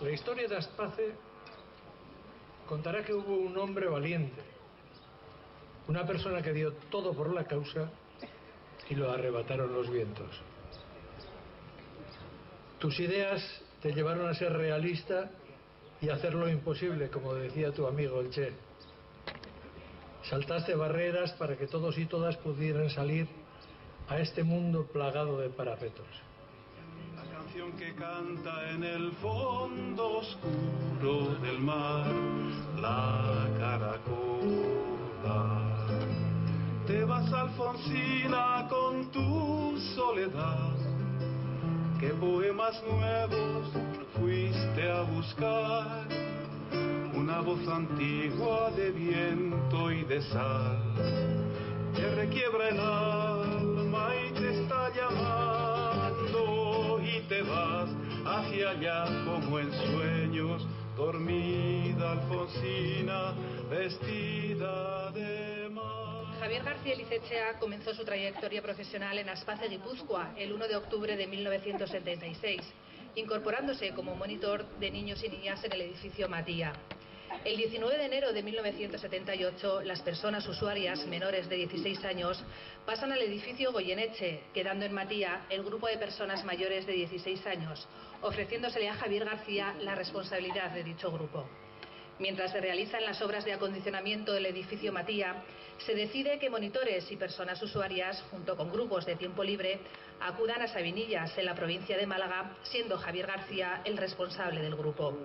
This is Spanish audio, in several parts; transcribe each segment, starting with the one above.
La historia de Aspace contará que hubo un hombre valiente, una persona que dio todo por la causa y lo arrebataron los vientos. Tus ideas te llevaron a ser realista y a hacer lo imposible, como decía tu amigo el Che. Saltaste barreras para que todos y todas pudieran salir a este mundo plagado de parapetos. La canción que canta en el fondo oscuro del mar, la caracola. Te vas, Alfonsina, con tu soledad. ¿Qué poemas nuevos fuiste a buscar? Una voz antigua de viento y de sal te requiebra el alma y te está llamando, y te vas hacia allá como en sueños, dormida Alfonsina, vestida de mar. Javier García Elizechea comenzó su trayectoria profesional en Aspace, Guipúzcoa, el 1 de octubre de 1976, incorporándose como monitor de niños y niñas en el edificio Matía. El 19 de enero de 1978, las personas usuarias menores de 16 años pasan al edificio Goyeneche, quedando en Matía el grupo de personas mayores de 16 años, ofreciéndosele a Javier García la responsabilidad de dicho grupo. Mientras se realizan las obras de acondicionamiento del edificio Matía, se decide que monitores y personas usuarias, junto con grupos de tiempo libre, acudan a Sabinillas, en la provincia de Málaga, siendo Javier García el responsable del grupo.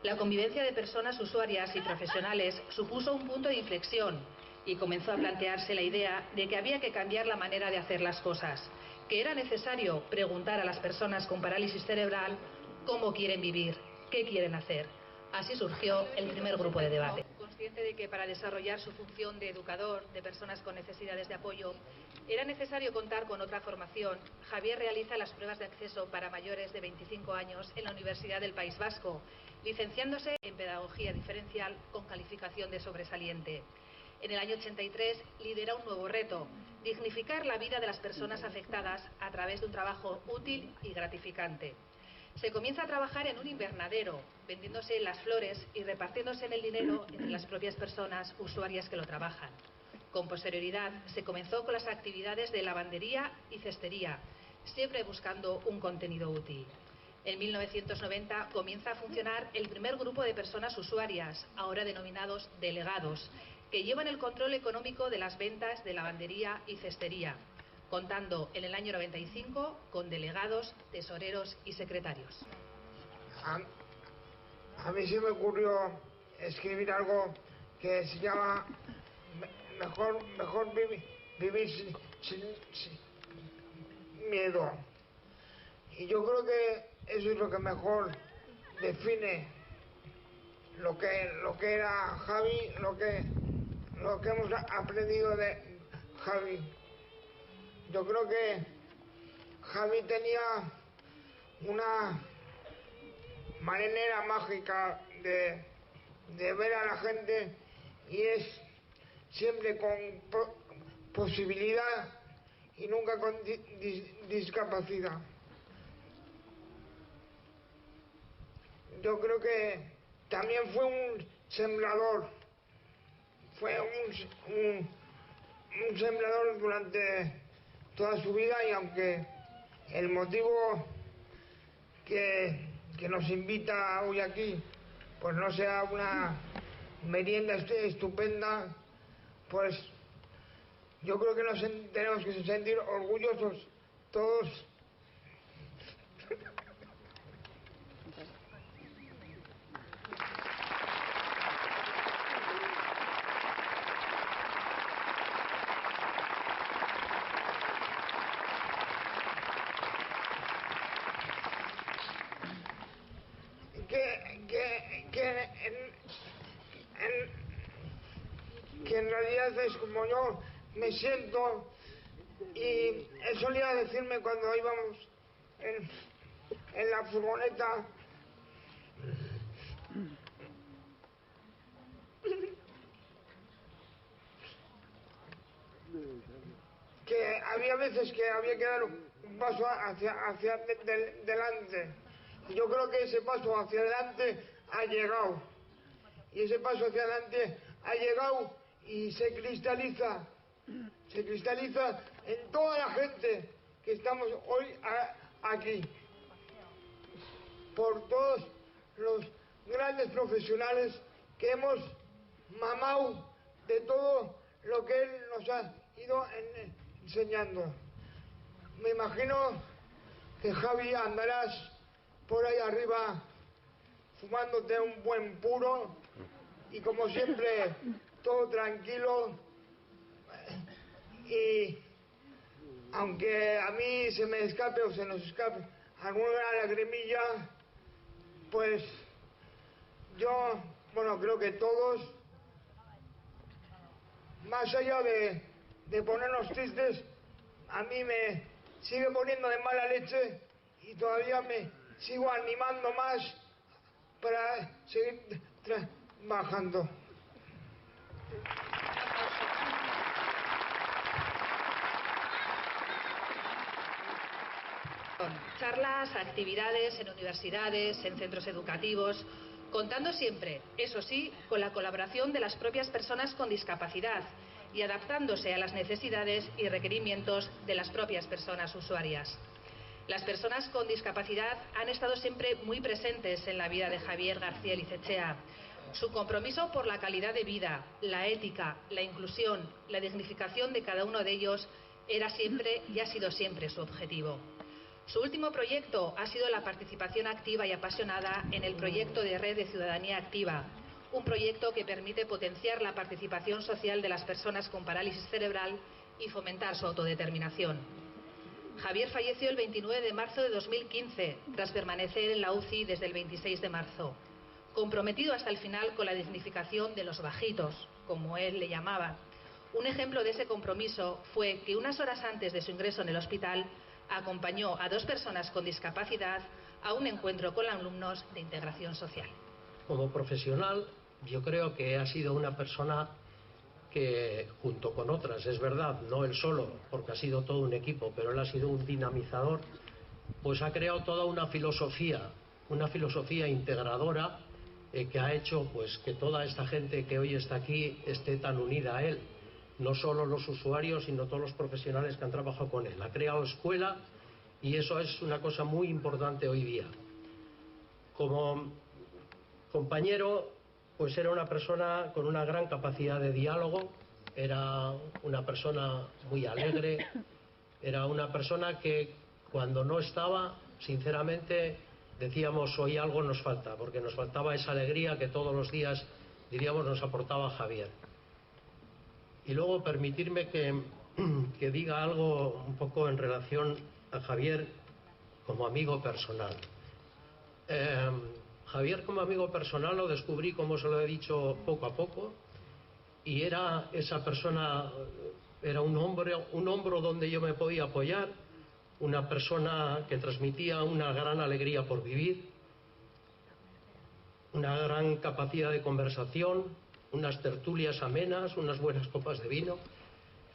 La convivencia de personas usuarias y profesionales supuso un punto de inflexión y comenzó a plantearse la idea de que había que cambiar la manera de hacer las cosas, que era necesario preguntar a las personas con parálisis cerebral cómo quieren vivir, qué quieren hacer. Así surgió el primer grupo de debate. Consciente de que para desarrollar su función de educador de personas con necesidades de apoyo era necesario contar con otra formación, Javier realiza las pruebas de acceso para mayores de 25 años en la Universidad del País Vasco, licenciándose en Pedagogía Diferencial con calificación de sobresaliente. En el año 83 lidera un nuevo reto: dignificar la vida de las personas afectadas a través de un trabajo útil y gratificante. Se comienza a trabajar en un invernadero, vendiéndose las flores y repartiéndose el dinero entre las propias personas usuarias que lo trabajan. Con posterioridad se comenzó con las actividades de lavandería y cestería, siempre buscando un contenido útil. En 1990 comienza a funcionar el primer grupo de personas usuarias, ahora denominados delegados, que llevan el control económico de las ventas de lavandería y cestería, contando en el año 95 con delegados, tesoreros y secretarios. A mí se me ocurrió escribir algo que se llama mejor vivir sin miedo. Y yo creo que eso es lo que mejor define lo que era Javi, lo que hemos aprendido de Javi. Yo creo que Javi tenía una manera mágica de ver a la gente, y es siempre con posibilidad y nunca con discapacidad. Yo creo que también fue un sembrador, un sembrador durante toda su vida, y aunque el motivo que nos invita hoy aquí pues no sea una merienda estupenda, pues yo creo que tenemos que sentir orgullosos todos. Que en realidad es como yo me siento, y él solía decirme cuando íbamos en la furgoneta que había veces que había que dar un paso hacia delante, yo creo que ese paso hacia adelante ha llegado. Y ese paso hacia adelante ha llegado y se cristaliza en toda la gente que estamos hoy aquí. Por todos los grandes profesionales que hemos mamado de todo lo que él nos ha ido enseñando. Me imagino que Javi andarás por ahí arriba fumándote un buen puro y como siempre todo tranquilo, y aunque a mí se me escape o se nos escape alguna lagrimilla, pues yo, bueno, creo que todos, más allá de ponernos tristes, a mí me sigue poniendo de mala leche y todavía me sigo animando más para seguir trabajando. Charlas, actividades en universidades, en centros educativos, contando siempre, eso sí, con la colaboración de las propias personas con discapacidad y adaptándose a las necesidades y requerimientos de las propias personas usuarias. Las personas con discapacidad han estado siempre muy presentes en la vida de Javier García Elizechea. Su compromiso por la calidad de vida, la ética, la inclusión, la dignificación de cada uno de ellos era siempre y ha sido siempre su objetivo. Su último proyecto ha sido la participación activa y apasionada en el proyecto de Red de Ciudadanía Activa, un proyecto que permite potenciar la participación social de las personas con parálisis cerebral y fomentar su autodeterminación. Javier falleció el 29 de marzo de 2015, tras permanecer en la UCI desde el 26 de marzo. Comprometido hasta el final con la dignificación de los bajitos, como él le llamaba. Un ejemplo de ese compromiso fue que unas horas antes de su ingreso en el hospital, acompañó a 2 personas con discapacidad a un encuentro con alumnos de integración social. Como profesional, yo creo que ha sido una persona que, junto con otras, es verdad, no él solo, porque ha sido todo un equipo, pero él ha sido un dinamizador, pues ha creado toda una filosofía integradora que ha hecho pues que toda esta gente que hoy está aquí esté tan unida a él. No solo los usuarios, sino todos los profesionales que han trabajado con él. Ha creado escuela y eso es una cosa muy importante hoy día. Como compañero, pues era una persona con una gran capacidad de diálogo, era una persona muy alegre, era una persona que cuando no estaba, sinceramente, decíamos hoy algo nos falta, porque nos faltaba esa alegría que todos los días, diríamos, nos aportaba Javier. Y luego permitirme que diga algo un poco en relación a Javier como amigo personal. Javier como amigo personal lo descubrí, como se lo he dicho, poco a poco, y era esa persona, era un hombro donde yo me podía apoyar, una persona que transmitía una gran alegría por vivir, una gran capacidad de conversación, unas tertulias amenas, unas buenas copas de vino.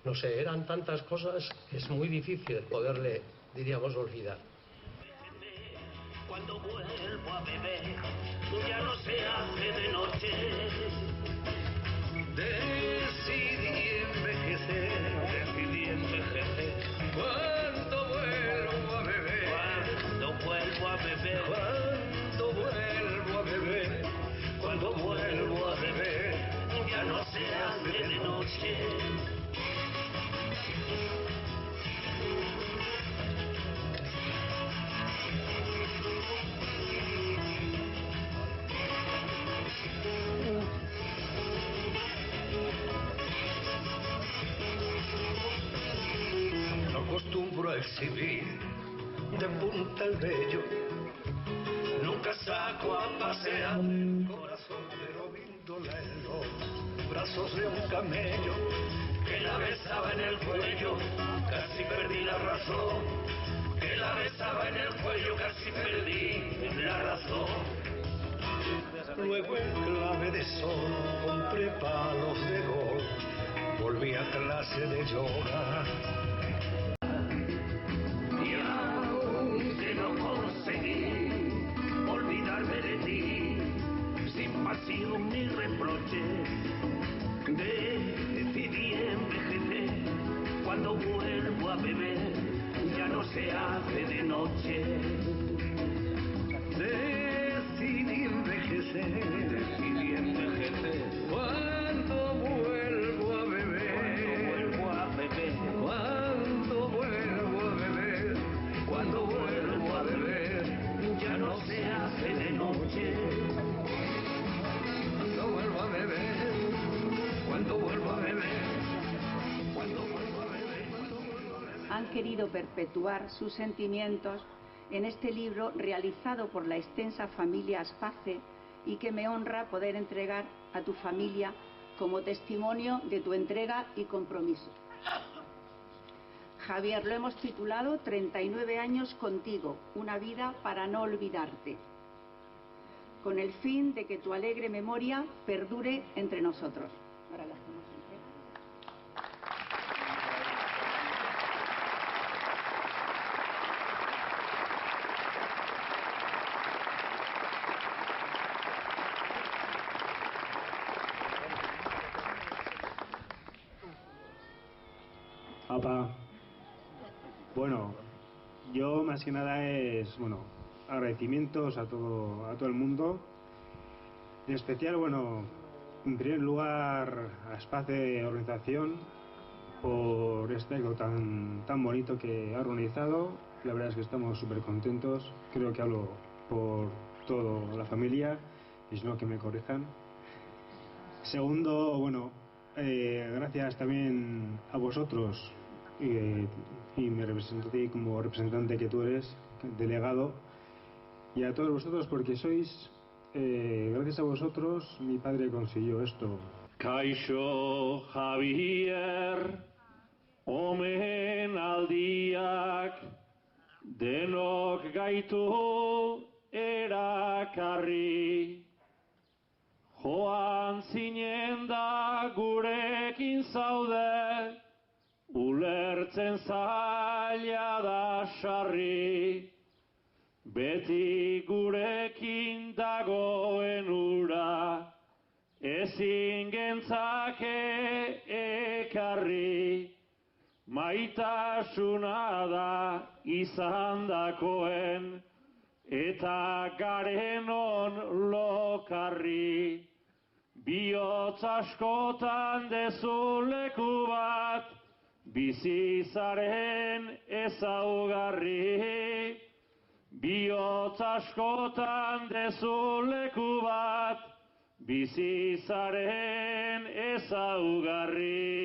No sé, eran tantas cosas que es muy difícil poderle, diríamos, olvidar. Cuando vuelvo a beber, ya no se hace de noche. Decidí envejecer. Cuando vuelvo a beber, cuando vuelvo a beber, cuando vuelvo a beber, cuando vuelvo a beber, ya no se hace de noche. No acostumbro a exhibir de punta el vello, nunca saco a pasear el corazón, pero víndola en los brazos de un camello que la besaba en el cuello, casi perdí la razón, que la besaba en el cuello, casi perdí la razón. Luego en clave de sol compré palos de golf, volví a clase de yoga. Y aunque no conseguí Cuando vuelvo a beber, ya no se hace de noche. Decidí envejecer, cuando vuelvo a beber, cuando vuelvo a beber, cuando vuelvo a beber, ya no se hace de noche. Cuando vuelvo a beber, cuando vuelvo a beber, cuando vuelvo a beber, cuando vuelvo a beber. Han querido perpetuar sus sentimientos en este libro realizado por la extensa familia Aspace y que me honra poder entregar a tu familia como testimonio de tu entrega y compromiso. Javier, lo hemos titulado 39 años contigo, una vida para no olvidarte, con el fin de que tu alegre memoria perdure entre nosotros. Ahora la hacemos entera. Papá, bueno, yo más que nada es, agradecimientos a todo el mundo. En especial, en primer lugar a Aspace Organización por este acto tan bonito que ha organizado. La verdad es que estamos súper contentos. Creo que hablo por toda la familia, y si no, que me corrijan. Segundo, gracias también a vosotros y me represento a ti como representante que tú eres, delegado, y a todos vosotros porque sois, gracias a vosotros, mi padre consiguió esto. Kaixo Javier, omenaldiak, denok gaitu erakarri. Joan zinen da gurekin zaude, ulertzen zaila da sarri. Beti gurekin dagoen ura, ezin gentzake ekarri. Maitasuna da izandakoen, eta garenon lokarri. Bihotz askotan dezu leku bat, bizizaren ezaugarri. Bihotz askotan dezu leku bat, bizizaren ezaugarri.